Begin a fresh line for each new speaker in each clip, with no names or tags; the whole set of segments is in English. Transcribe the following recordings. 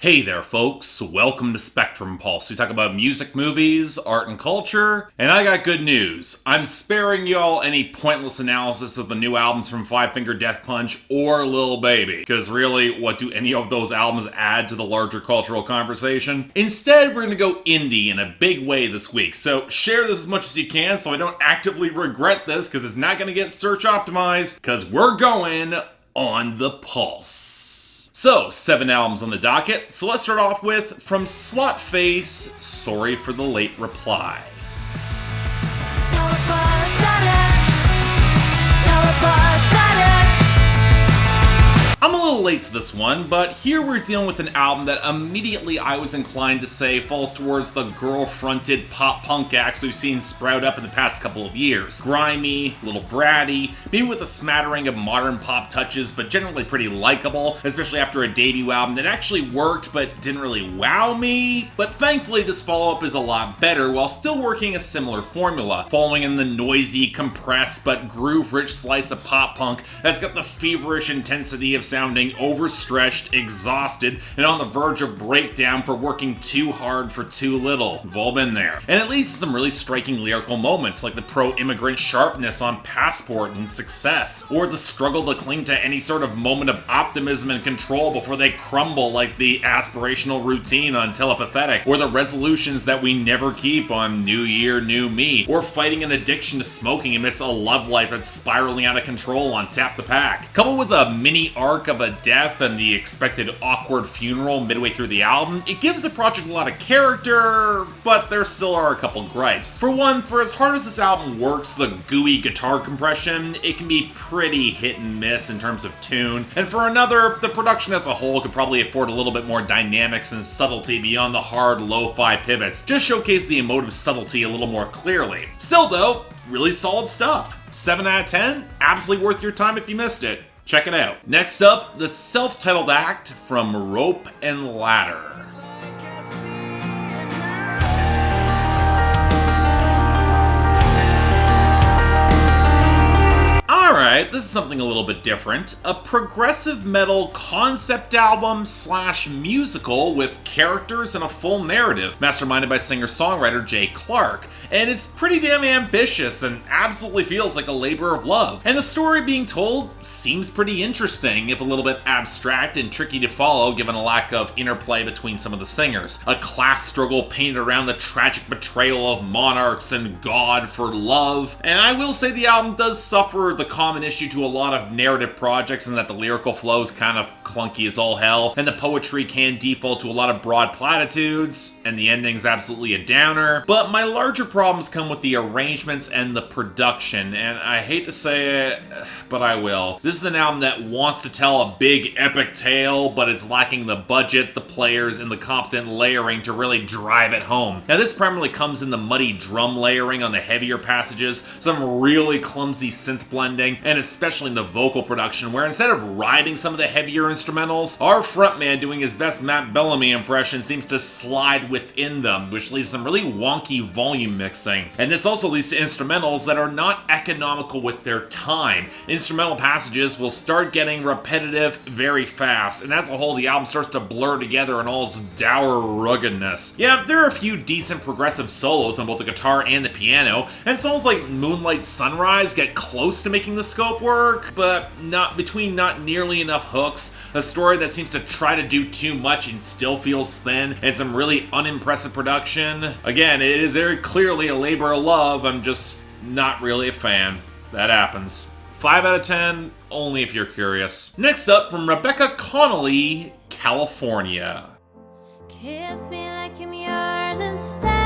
Hey there, folks. Welcome to Spectrum Pulse. We talk about music, movies, art, and culture. And I got good news. I'm sparing y'all any pointless analysis of the new albums from Five Finger Death Punch or Lil Baby. Because really, what do any of those albums add to the larger cultural conversation? Instead, we're gonna go indie in a big way this week. So share this as much as you can so I don't actively regret this, because it's not gonna get search optimized, because we're going on the pulse. So, 7 albums on the docket, so let's start off with, from Sløtface, Sorry for the Late Reply. I'm a little late to this one, but here we're dealing with an album that immediately I was inclined to say falls towards the girl-fronted pop-punk acts we've seen sprout up in the past couple of years. Grimy, a little bratty, maybe with a smattering of modern pop touches, but generally pretty likable, especially after a debut album that actually worked but didn't really wow me. But thankfully this follow-up is a lot better while still working a similar formula, following in the noisy, compressed, but groove-rich slice of pop-punk that's got the feverish intensity of sounding overstretched, exhausted, and on the verge of breakdown for working too hard for too little. We've all been there. And it leads to some really striking lyrical moments, like the pro-immigrant sharpness on Passport and Success, or the struggle to cling to any sort of moment of optimism and control before they crumble, like the aspirational routine on Telepathetic, or the resolutions that we never keep on New Year, New Me, or fighting an addiction to smoking amidst a love life that's spiraling out of control on Tap the Pack. Coupled with a mini arc of a death and the expected awkward funeral midway through the album, it gives the project a lot of character, but there still are a couple gripes. For one, for as hard as this album works the gooey guitar compression, it can be pretty hit and miss in terms of tune, and for another, the production as a whole could probably afford a little bit more dynamics and subtlety beyond the hard lo-fi pivots, just showcase the emotive subtlety a little more clearly. Still though, really solid stuff. 7 out of 10, absolutely worth your time if you missed it. Check it out. Next up, the self-titled act from Rope and Ladder. Alright, this is something a little bit different. A progressive metal concept album slash musical with characters and a full narrative, masterminded by singer-songwriter Jay Clark. And it's pretty damn ambitious and absolutely feels like a labor of love. And the story being told seems pretty interesting, if a little bit abstract and tricky to follow given a lack of interplay between some of the singers. A class struggle painted around the tragic betrayal of monarchs and God for love. And I will say the album does suffer the common issue to a lot of narrative projects in that the lyrical flow is kind of clunky as all hell, and the poetry can default to a lot of broad platitudes, and the ending's absolutely a downer. But my larger problems come with the arrangements and the production, and I hate to say it, but I will. This is an album that wants to tell a big epic tale, but it's lacking the budget, the players, and the competent layering to really drive it home. Now this primarily comes in the muddy drum layering on the heavier passages, some really clumsy synth blending, and especially in the vocal production, where instead of riding some of the heavier instrumentals, our frontman doing his best Matt Bellamy impression seems to slide within them, which leads to some really wonky volume mixing. And this also leads to instrumentals that are not economical with their time. Instrumental passages will start getting repetitive very fast, and as a whole the album starts to blur together in all its dour ruggedness. Yeah, there are a few decent progressive solos on both the guitar and the piano, and songs like Moonlight Sunrise get close to making the scope work, but not nearly enough hooks, a story that seems to try to do too much and still feels thin, and some really unimpressive production. Again, it is very clearly a labor of love, I'm just not really a fan. That happens. 5 out of 10, only if you're curious. Next up, from Rebecca Connelly, California.
Kiss me like I'm yours instead.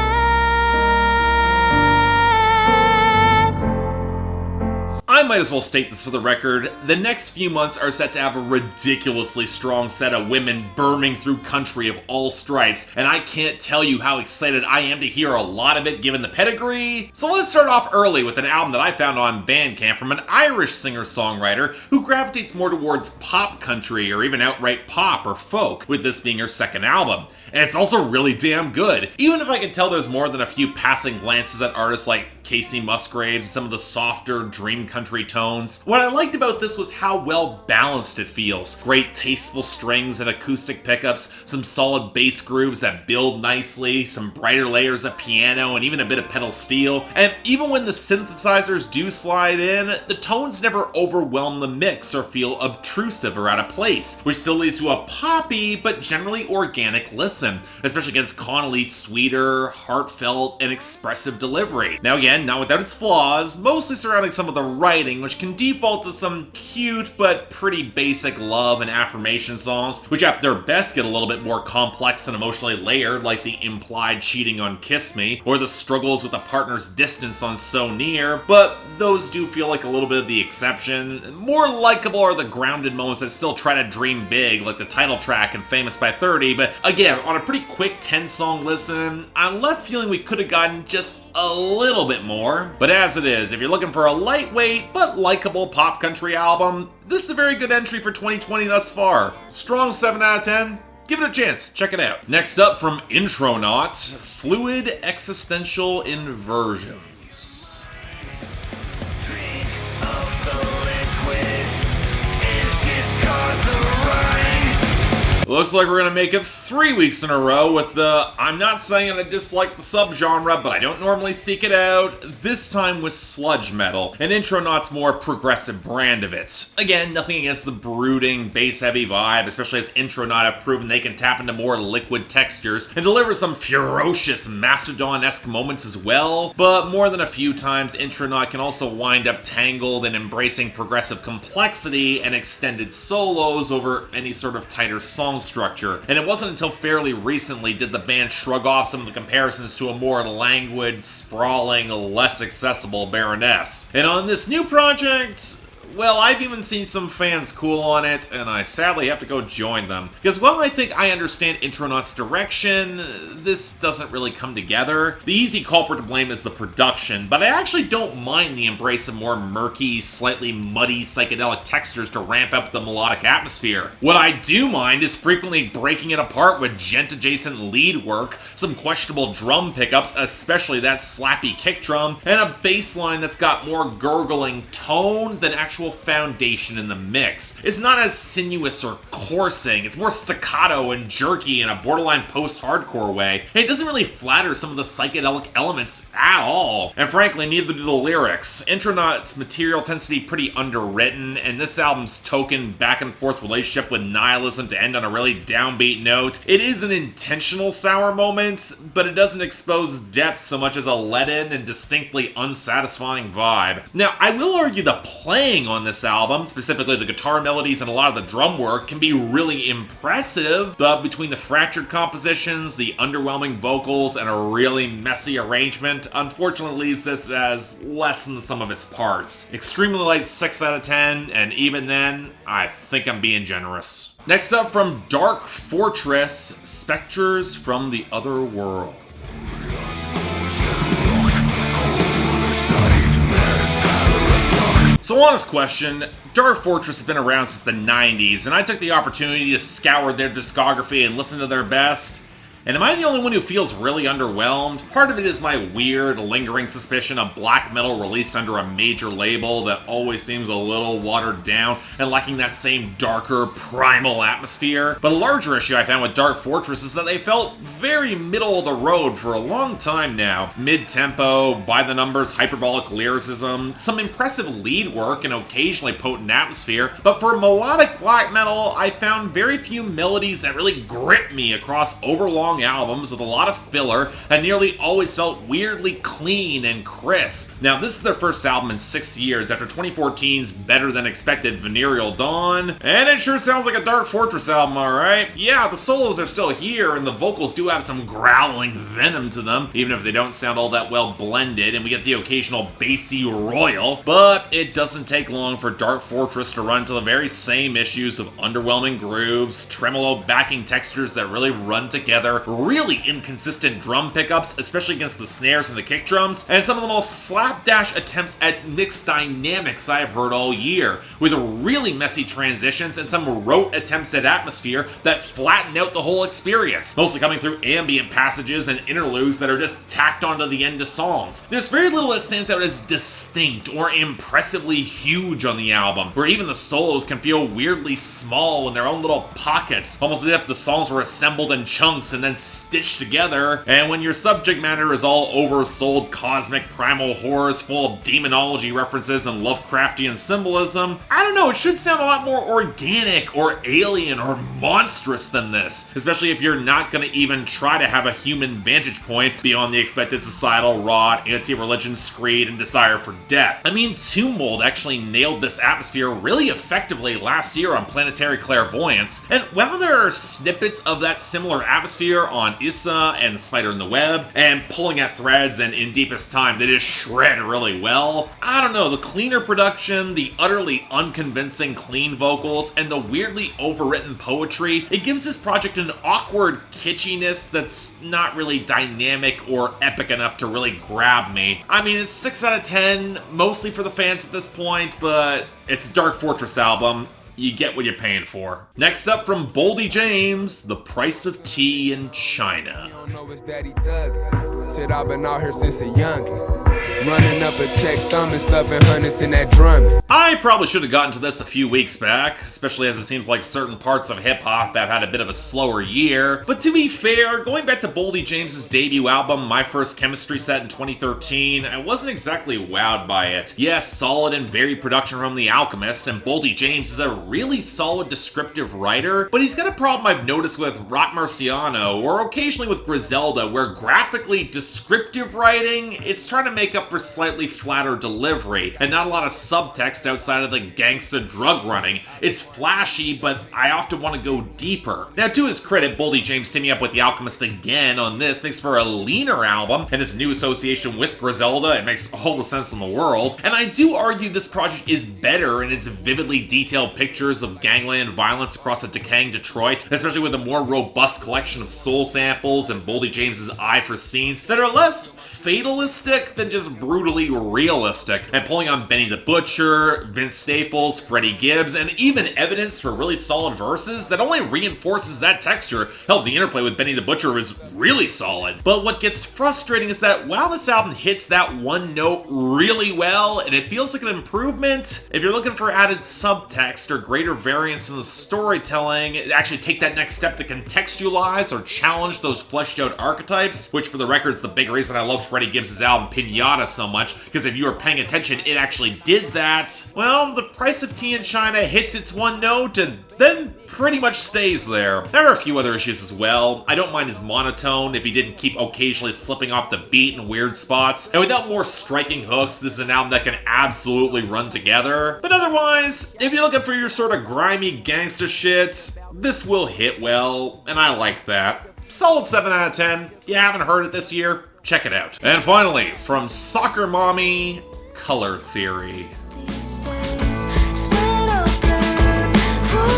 I might as well state this for the record. The next few months are set to have a ridiculously strong set of women burning through country of all stripes, and I can't tell you how excited I am to hear a lot of it given the pedigree. So let's start off early with an album that I found on Bandcamp from an Irish singer-songwriter who gravitates more towards pop country or even outright pop or folk, with this being her second album. And it's also really damn good, even if I can tell there's more than a few passing glances at artists like Casey Musgraves, some of the softer dream country tones. What I liked about this was how well balanced it feels. Great tasteful strings and acoustic pickups, some solid bass grooves that build nicely, some brighter layers of piano, and even a bit of pedal steel. And even when the synthesizers do slide in, the tones never overwhelm the mix or feel obtrusive or out of place, which still leads to a poppy but generally organic listen, especially against Connelly's sweeter, heartfelt, and expressive delivery. Now again, not without its flaws, mostly surrounding some of the writing, which can default to some cute but pretty basic love and affirmation songs, which at their best get a little bit more complex and emotionally layered, like the implied cheating on Kiss Me, or the struggles with a partner's distance on So Near, but those do feel like a little bit of the exception. More likable are the grounded moments that still try to dream big, like the title track and Famous by 30, but again, on a pretty quick 10-song listen, I'm left feeling we could have gotten just a little bit more. But as it is, if you're looking for a lightweight but likable pop country album, this is a very good entry for 2020 thus far. Strong 7 out of 10. Give it a chance, check it out. Next up from Intronaut, Fluid Existential Inversions. Looks like we're gonna make it 3 weeks in a row with the I'm not saying I dislike the subgenre, but I don't normally seek it out, this time with sludge metal, and Intronaut's more progressive brand of it. Again, nothing against the brooding, bass-heavy vibe, especially as Intronaut have proven they can tap into more liquid textures and deliver some ferocious Mastodon-esque moments as well, but more than a few times, Intronaut can also wind up tangled in embracing progressive complexity and extended solos over any sort of tighter song structure, and it wasn't until fairly recently did the band shrug off some of the comparisons to a more languid, sprawling, less accessible Baroness. And on this new project, well, I've even seen some fans cool on it, and I sadly have to go join them. Because while I think I understand Intronaut's direction, this doesn't really come together. The easy culprit to blame is the production, but I actually don't mind the embrace of more murky, slightly muddy psychedelic textures to ramp up the melodic atmosphere. What I do mind is frequently breaking it apart with gent-adjacent lead work, some questionable drum pickups, especially that slappy kick drum, and a bass line that's got more gurgling tone than actual foundation in the mix. It's not as sinuous or coursing, it's more staccato and jerky in a borderline post-hardcore way, and it doesn't really flatter some of the psychedelic elements at all. And frankly, neither do the lyrics. Intronaut's material tends to be pretty underwritten, and this album's token back-and-forth relationship with nihilism to end on a really downbeat note. It is an intentional sour moment, but it doesn't expose depth so much as a let-in and distinctly unsatisfying vibe. Now, I will argue the playing on this album, specifically the guitar melodies and a lot of the drum work, can be really impressive, but between the fractured compositions, the underwhelming vocals, and a really messy arrangement, unfortunately leaves this as less than the sum of its parts. Extremely light 6 out of 10, and even then, I think I'm being generous. Next up from Dark Fortress, Spectres from the Other World. So honest question, Dark Fortress has been around since the 90s, and I took the opportunity to scour their discography and listen to their best. And am I the only one who feels really underwhelmed? Part of it is my weird, lingering suspicion of black metal released under a major label that always seems a little watered down and lacking that same darker, primal atmosphere. But a larger issue I found with Dark Fortress is that they felt very middle of the road for a long time now. Mid-tempo, by-the-numbers hyperbolic lyricism, some impressive lead work and occasionally potent atmosphere, but for melodic black metal, I found very few melodies that really grip me across overlong albums with a lot of filler and nearly always felt weirdly clean and crisp. Now, this is their first album in 6 years after 2014's better than expected Venereal Dawn, and it sure sounds like a Dark Fortress album, alright? Yeah, the solos are still here and the vocals do have some growling venom to them, even if they don't sound all that well blended, and we get the occasional bassy royal, but it doesn't take long for Dark Fortress to run into the very same issues of underwhelming grooves, tremolo backing textures that really run together, their really inconsistent drum pickups, especially against the snares and the kick drums, and some of the most slapdash attempts at mixed dynamics I've heard all year, with really messy transitions and some rote attempts at atmosphere that flatten out the whole experience, mostly coming through ambient passages and interludes that are just tacked onto the end of songs. There's very little that stands out as distinct or impressively huge on the album, where even the solos can feel weirdly small in their own little pockets, almost as if the songs were assembled in chunks and then stitched together. And when your subject matter is all oversold cosmic primal horrors full of demonology references and Lovecraftian symbolism, I don't know, it should sound a lot more organic or alien or monstrous than this, especially if you're not going to even try to have a human vantage point beyond the expected societal rot, anti-religion screed, and desire for death. I mean, Tomb Mold actually nailed this atmosphere really effectively last year on Planetary Clairvoyance, and while there are snippets of that similar atmosphere on Issa and Spider in the Web, and Pulling at Threads and In Deepest Time, they just shred really well. I don't know, the cleaner production, the utterly unconvincing clean vocals, and the weirdly overwritten poetry, it gives this project an awkward kitschiness that's not really dynamic or epic enough to really grab me. I mean, it's 6 out of 10, mostly for the fans at this point, but it's a Dark Fortress album. You get what you're paying for. Next up from Boldy James, The Price of Tea in China.
You don't know his daddy thug. Shit, I've been out here since a youngin'. Running up a check, thumbing, stuffing hundreds in that drum.
I probably should have gotten to this a few weeks back, especially as it seems like certain parts of hip-hop have had a bit of a slower year. But to be fair, going back to Boldy James's debut album, My First Chemistry Set in 2013, I wasn't exactly wowed by it. Yes, solid and varied production from The Alchemist, and Boldy James is a really solid descriptive writer, but he's got a problem I've noticed with Rock Marciano, or occasionally with Griselda, where graphically descriptive writing, it's trying to make up for slightly flatter delivery, and not a lot of subtext outside of the gangsta drug running. It's flashy, but I often want to go deeper. Now, to his credit, Boldy James teaming up with The Alchemist again on this makes for a leaner album, and his new association with Griselda, it makes all the sense in the world. And I do argue this project is better in its vividly detailed pictures of gangland violence across a decaying Detroit, especially with a more robust collection of soul samples and Boldy James's eye for scenes that are less fatalistic than just brutally realistic, and pulling on Benny the Butcher, Vince Staples, Freddie Gibbs, and even evidence for really solid verses that only reinforces that texture. Hell, the interplay with Benny the Butcher is really solid. But what gets frustrating is that while this album hits that one note really well, and it feels like an improvement, if you're looking for added subtext or greater variance in the storytelling, actually take that next step to contextualize or challenge those fleshed out archetypes, which for the record is the big reason I love Freddie Gibbs' album Pinata so much, because if you were paying attention, it actually did that. Well, The Price of Tea in China hits its one note and then pretty much stays there. There are a few other issues as well. I don't mind his monotone if he didn't keep occasionally slipping off the beat in weird spots. And without more striking hooks, this is an album that can absolutely run together. But otherwise, if you're looking for your sort of grimy gangster shit, this will hit well, and I like that. Solid 7 out of 10. If you haven't heard it this year, check it out. And finally, from Soccer Mommy, Color Theory.
These days, split open,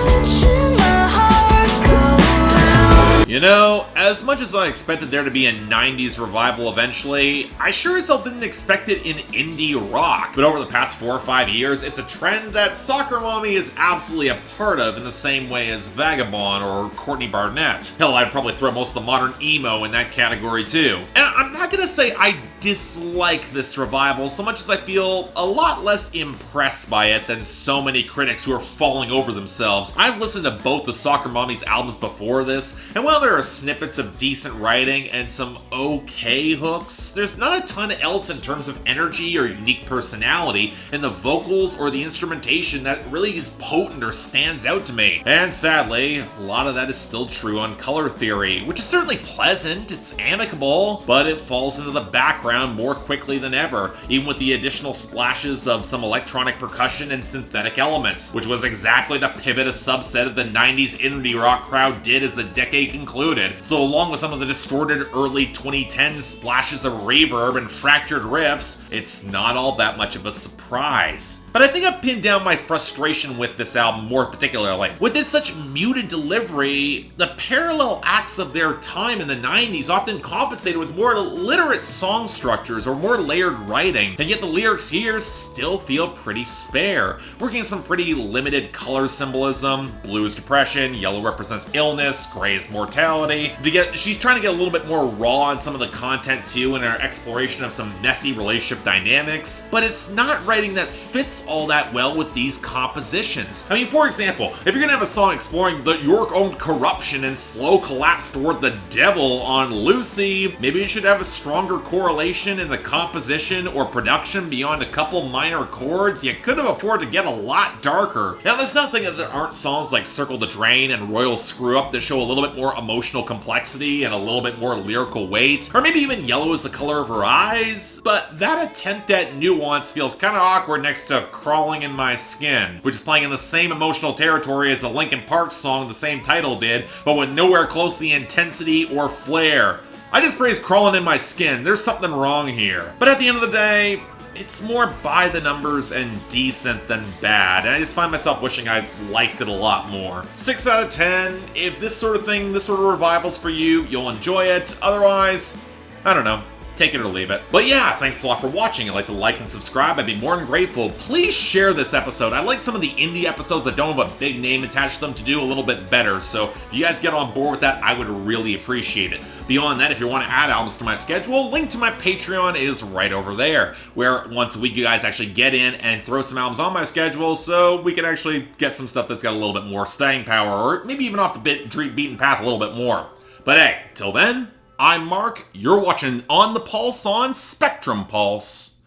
watching my heart go round.
You know, as much as I expected there to be a 90s revival eventually, I sure as hell didn't expect it in indie rock. But over the past 4 or 5 years, it's a trend that Soccer Mommy is absolutely a part of in the same way as Vagabond or Courtney Barnett. Hell, I'd probably throw most of the modern emo in that category too. And I'm not gonna say I dislike this revival so much as I feel a lot less impressed by it than so many critics who are falling over themselves. I've listened to both the Soccer Mommy's albums before this, and while there are snippets of decent writing and some okay hooks, there's not a ton else in terms of energy or unique personality in the vocals or the instrumentation that really is potent or stands out to me. And sadly, a lot of that is still true on Color Theory, which is certainly pleasant, it's amicable, but it falls into the background more quickly than ever, even with the additional splashes of some electronic percussion and synthetic elements, which was exactly the pivot a subset of the 90s indie rock crowd did as the decade included. So along with some of the distorted early 2010s splashes of reverb and fractured riffs, it's not all that much of a surprise. But I think I've pinned down my frustration with this album more particularly. With its such muted delivery, the parallel acts of their time in the 90s often compensated with more literate song structures or more layered writing, and yet the lyrics here still feel pretty spare, working in some pretty limited color symbolism. Blue is depression, yellow represents illness, gray is mortality. She's trying to get a little bit more raw in some of the content too in her exploration of some messy relationship dynamics, but it's not writing that fits all that well with these compositions. I mean, for example, if you're gonna have a song exploring your own corruption and slow collapse toward the devil on Lucy, maybe you should have a stronger correlation in the composition or production beyond a couple minor chords. You could have afforded to get a lot darker. Now, that's not saying that there aren't songs like Circle the Drain and Royal Screw Up that show a little bit more emotional complexity and a little bit more lyrical weight, or maybe even Yellow is the Color of Her Eyes, but that attempt at nuance feels kind of awkward next to Crawling in My Skin, which is playing in the same emotional territory as the Linkin Park song the same title did, but with nowhere close to the intensity or flair. I just praised Crawling in My Skin. There's something wrong here. But at the end of the day, it's more by the numbers and decent than bad, and I just find myself wishing I liked it a lot more. 6 out of 10. If this sort of revival's for you, you'll enjoy it. Otherwise, I don't know. Take it or leave it. But yeah, thanks a lot for watching. I'd like to like and subscribe. I'd be more than grateful. Please share this episode. I like some of the indie episodes that don't have a big name attached to them to do a little bit better. So if you guys get on board with that, I would really appreciate it. Beyond that, if you want to add albums to my schedule, link to my Patreon is right over there, where once a week you guys actually get in and throw some albums on my schedule so we can actually get some stuff that's got a little bit more staying power, or maybe even off the beaten path a little bit more. But hey, till then, I'm Mark, you're watching On the Pulse on Spectrum Pulse,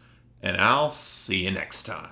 and I'll see you next time.